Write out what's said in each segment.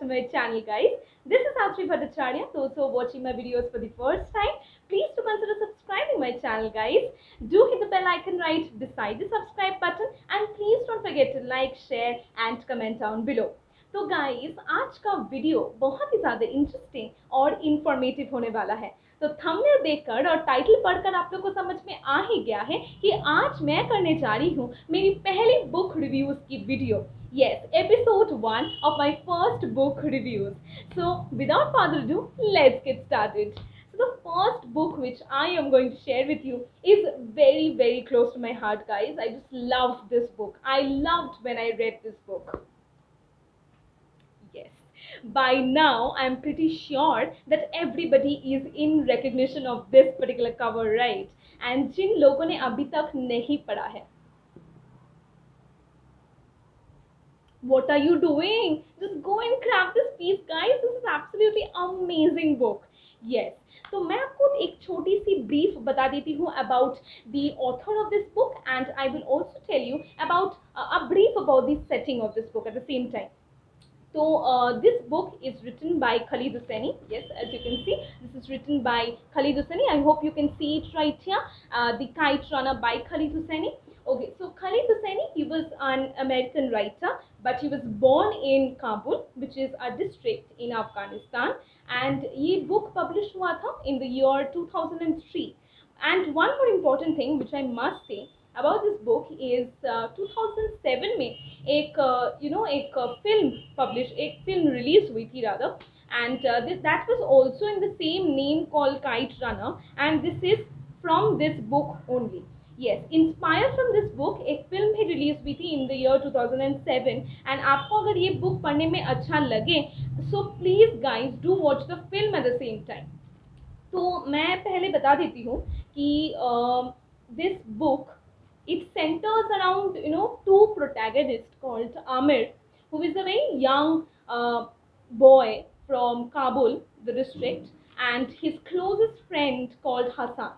to my channel, guys. This is Asri Bhattacharya. Those who are watching my videos for the first time, please do consider subscribing my channel, guys. Do hit the bell icon right beside the subscribe button, and please don't forget to like, share and comment down below. तो guys आज का video बहुत ही ज़्यादा interesting और informative होने वाला है। तो थंबनेल देखकर और टाइटल पढ़कर आप लोग को समझ में आ ही गया है कि आज मैं करने जा रही हूँ मेरी पहली बुक रिव्यूज की video. Yes, episode 1 of my first book reviews. So without further ado, let's get started. So the first book which I am going to share with you is very close to my heart, guys. I just loved this book. I loved when I read this book. Yes. By now, I'm pretty sure that everybody is in recognition of this particular cover, right? And जिन लोगों ने अभी तक नहीं पढ़ा है, what are you doing? Just go and grab this piece, guys. This is absolutely amazing book. Yes. तो मैं आपको एक छोटी सी ब्रीफ बता देती हूँ about the author of this book, and I will also tell you about a brief about the setting of this book at the same time. So this book is written by Khalid Hosseini. Yes, as you can see, this is written by Khalid Hosseini. I hope you can see it right here. The Kite Runner by Khalid Hosseini. Okay, so Khalid Hosseini, he was an American writer, but he was born in Kabul, which is a district in Afghanistan. And ये book published हुआ था in the year 2003. And one more important thing which I must say about this book is 2007 में एक एक film publish एक film release हुई थी rather, and that was also in the same name called Kite Runner, and this is from this book only. Yes, inspired from this book एक film भी release हुई थी in the year 2007, and आपको अगर ये book पढ़ने में अच्छा लगे so please guys do watch the film at the same time. तो मैं पहले बता देती हूँ कि this book, it centers around two protagonists called Amir, who is a very young boy from Kabul, the district, and his closest friend called Hassan.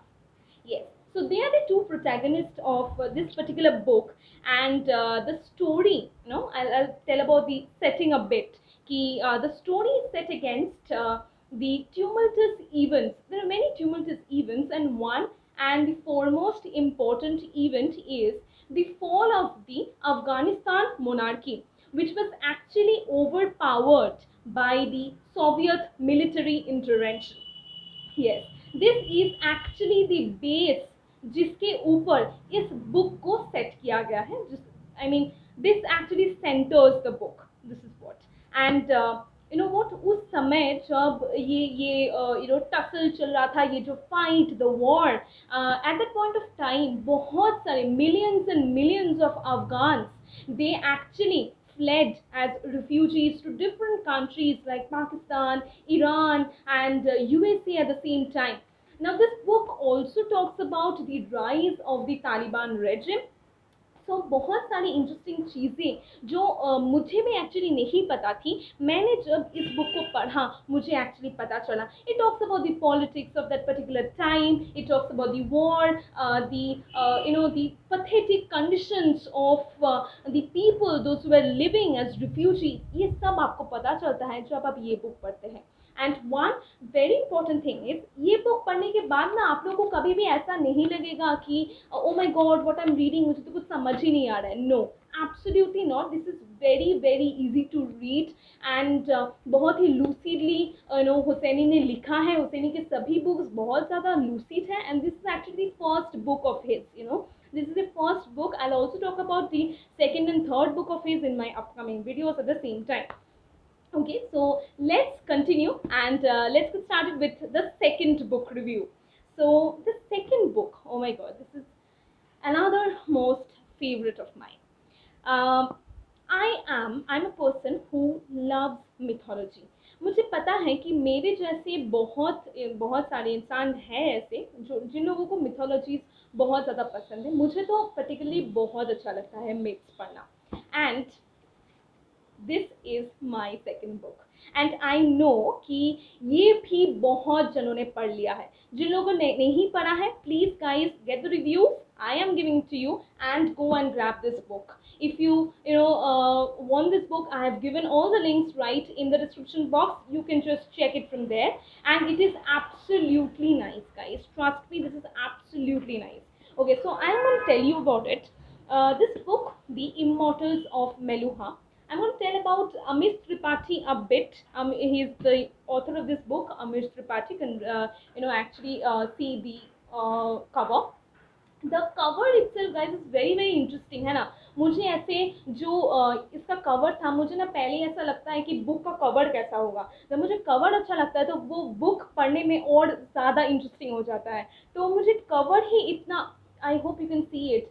Yes, so they are the two protagonists of this particular book, and the story, I'll tell about the setting a bit. The story is set against the tumultuous events. There are many tumultuous events, and one and the foremost important event is the fall of the Afghanistan monarchy, which was actually overpowered by the Soviet military intervention. Yes, this is actually the base जिसके ऊपर इस book को set किया गया है. I mean, this actually centers the book. This is what. And you know what, उस समय जब ये टसल चल रहा था, ये जो fight, the war, at that point of time बहुत सारे millions and millions of Afghans, they actually fled as refugees to different countries like Pakistan, Iran, and USA at the same time. Now, this book also talks about the rise of the Taliban regime. So बहुत सारी interesting चीज़ें जो मुझे भी actually नहीं पता थी, मैंने जब इस बुक को पढ़ा मुझे एक्चुअली पता चला. It talks about the politics of that particular time, it talks about the war, the pathetic conditions of the people, those who were living as refugees. ये सब आपको पता चलता है जब आप ये बुक पढ़ते हैं. And one very important thing is, ये बुक पढ़ने के बाद ना आप लोगों को कभी भी ऐसा नहीं लगेगा कि oh my god what I am reading, मुझे तो कुछ समझ ही नहीं आ रहा है. No, absolutely not. This is very easy to read, and बहुत ही लूसिडली हुसैनी ने लिखा है. हुसैनी के सभी बुक्स बहुत ज़्यादा लूसिड हैं, and this is actually first book of his. This is the first book. I'll also talk about the second and third book of his in my upcoming videos at the same time. Okay, so let's continue, and let's get started with the second book review. So the second book, oh my god, this is another most favorite of mine. um, I'm a person who loves mythology. मुझे पता है कि मेरे जैसे बहुत सारे इंसान हैं ऐसे जो जिन लोगों को मिथोलॉजीज बहुत ज़्यादा पसंद है. मुझे तो पर्टिकुलरली बहुत अच्छा लगता है मिथ्स पढ़ना, and this is my second book. And I know कि ये भी बहुत जनों ने पढ़ लिया है. जिन लोगों ने नहीं पढ़ा है, please guys get the reviews I am giving to you and go and grab this book. If you want this book, I have given all the links right in the description box. You can just check it from there, and it is absolutely nice, guys. Trust me, this is absolutely nice. Okay, so I am going to tell you about it. This book, The Immortals of Meluha. I'm going to tell about Amish Tripathi a bit. He's the author of this book. Amish Tripathi can, actually see the cover. The cover itself guys is very very interesting, है ना. मुझे ऐसे जो इसका cover था, मुझे ना पहले ऐसा लगता है कि बुक का कवर कैसा होगा. जब मुझे कवर अच्छा लगता है तो वो बुक पढ़ने में और ज़्यादा इंटरेस्टिंग हो जाता है. तो मुझे कवर ही इतना, I hope you can see it,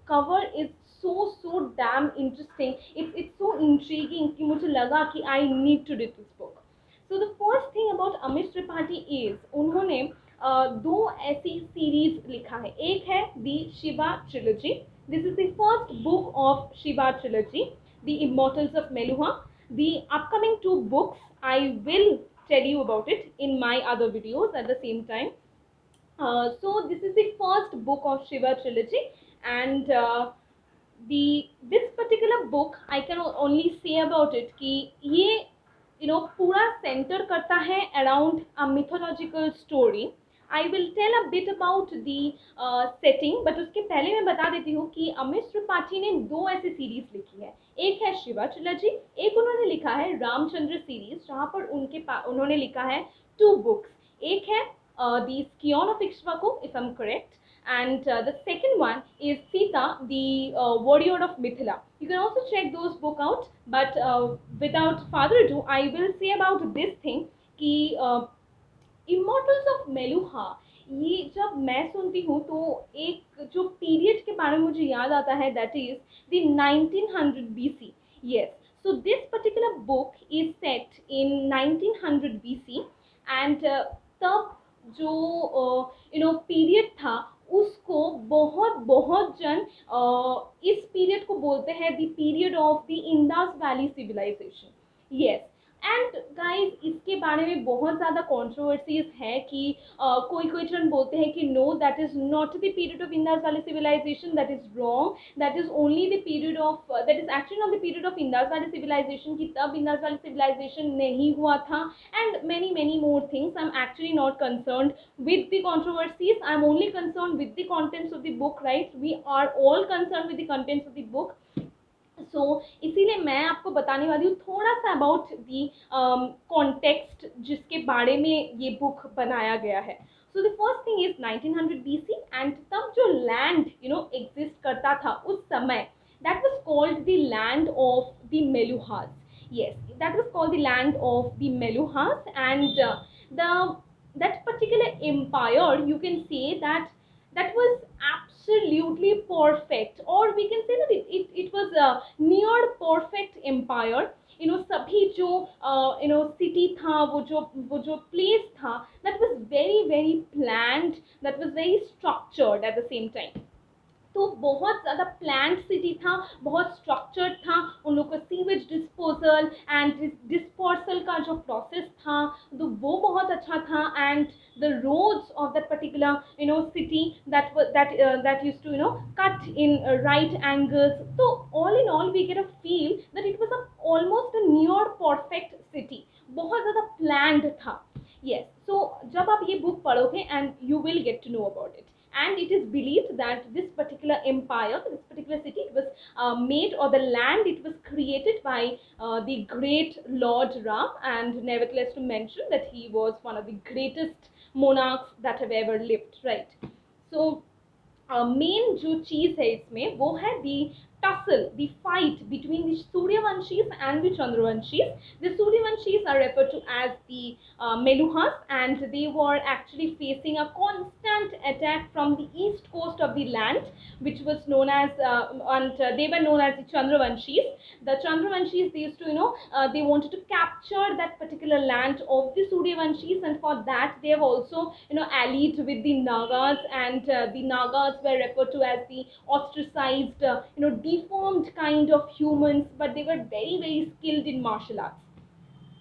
cover is so damn interesting. It's so intriguing कि मुझे लगा कि I need to read this book. So the first thing about Amish Tripathi is उन्होंने दो ऐसी सीरीज लिखा है. एक है the Shiva trilogy. This is the first book of Shiva trilogy, the immortals of Meluha. The upcoming two books I will tell you about it in my other videos at the same time. So this is the first book of Shiva trilogy, and this particular book I can only say about it कि ये पूरा centre करता है around a mythological story. I will tell a bit about the setting, but उसके पहले मैं बता देती हूँ कि अमिश त्रिपाठी ने दो ऐसी सीरीज लिखी है. एक है शिवा ट्रिलॉजी, एक उन्होंने लिखा है रामचंद्र सीरीज, जहाँ पर उन्होंने लिखा है 2 बुक्स. एक है the scion of Ikshvaku, if I am correct, and the second one is Sita, the warrior of Mithila. You can also check those book out, but without further ado, I will say about this thing कि immortals of Meluha, ये जब मैं सुनती हूँ तो एक जो period के बारे में मुझे याद आता है, that is the 1900 BC. Yes, so this particular book is set in 1900 BC, and तब जो पीरियड था उसको बहुत बहुत जन इस पीरियड को बोलते हैं the period of the Indus valley civilisation. Yes, and guys इसके बारे में बहुत ज़्यादा कॉन्ट्रोवर्सीज है कि कोई जन बोलते हैं कि no, that is not the period of Indus valley civilisation, that is wrong, that is only the period of, that is actually not the period of Indus valley civilisation, कि तब इंडस वैली सिविलाइजेशन नहीं हुआ था, and many more things. I'm actually not concerned with the controversies. I'm only concerned with the contents of the book, right? We are all concerned with the contents of the book. सो इसीलिए मैं आपको बताने वाली हूँ थोड़ा सा about the context जिसके बारे में ये बुक बनाया गया है. So the first thing is 1900 BC, and तब जो लैंड एग्जिस्ट करता था उस समय, that was called the land of the Meluhas. yes, that was called the land of the Meluhas, and the that particular empire, you can say that was absolutely perfect, or we can say that it was a near perfect empire. सभी जो city था, वो जो place था, that was very very planned, that was very structured at the same time. तो बहुत ज़्यादा planned city था, बहुत स्ट्रक्चर्ड था. उन लोग का सीवेज डिस्पोजल एंड डिस्पोर्सल का जो प्रोसेस था तो वो बहुत अच्छा था. And the roads of that particular city that used to cut in right angles. So all in all we get a feel that it was almost a near perfect city. बहुत ज़्यादा planned था. Yes, so जब आप ये book पढ़ोगे and you will get to know about it. And it is believed that this particular empire, this particular city, it was made, or the land, it was created by the great Lord Ram, and nevertheless to mention that he was one of the greatest monarchs that have ever lived, right? So main जो चीज़ है इसमें वो है दी tussle, the fight between the Suryavanshis and the Chandravanshis. The Suryavanshis are referred to as the Meluhas, and they were actually facing a constant attack from the east coast of the land, which was known as, and they were known as the Chandravanshis. The Chandravanshis, they used to, they wanted to capture that particular land of the Suryavanshis, and for that they have also, allied with the Nagas, and the Nagas were referred to as the ostracized, deformed kind of humans, but they were very very skilled in martial arts.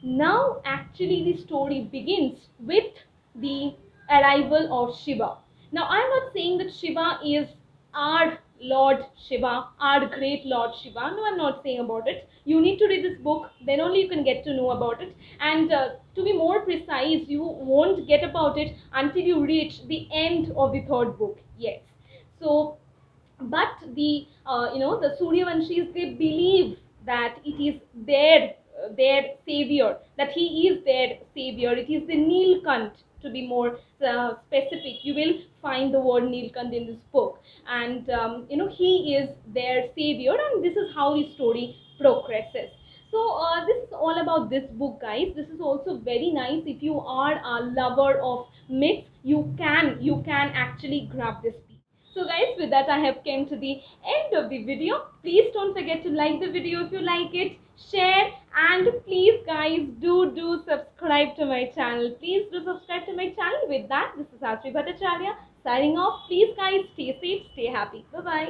Now, actually, the story begins with the arrival of Shiva. Now, I'm not saying that Shiva is our Lord Shiva, our great Lord Shiva. No, I'm not saying about it. You need to read this book, then only you can get to know about it. And to be more precise, you won't get about it until you reach the end of the third book. Yes. So, but the Suryavanshis, they believe that it is their savior, that he is their savior. It is the Nilkant, to be more specific. You will find the word Nilkant in this book, and he is their savior, and this is how the story progresses. So this is all about this book, guys. This is also very nice. If you are a lover of myths, you can actually grab this piece. So guys, with that I have came to the end of the video. Please don't forget to like the video if you like it, share, and please guys do subscribe to my channel. Please do subscribe to my channel. With that, this is Asri Bhattacharya signing off. Please guys, stay safe, stay happy. Bye bye.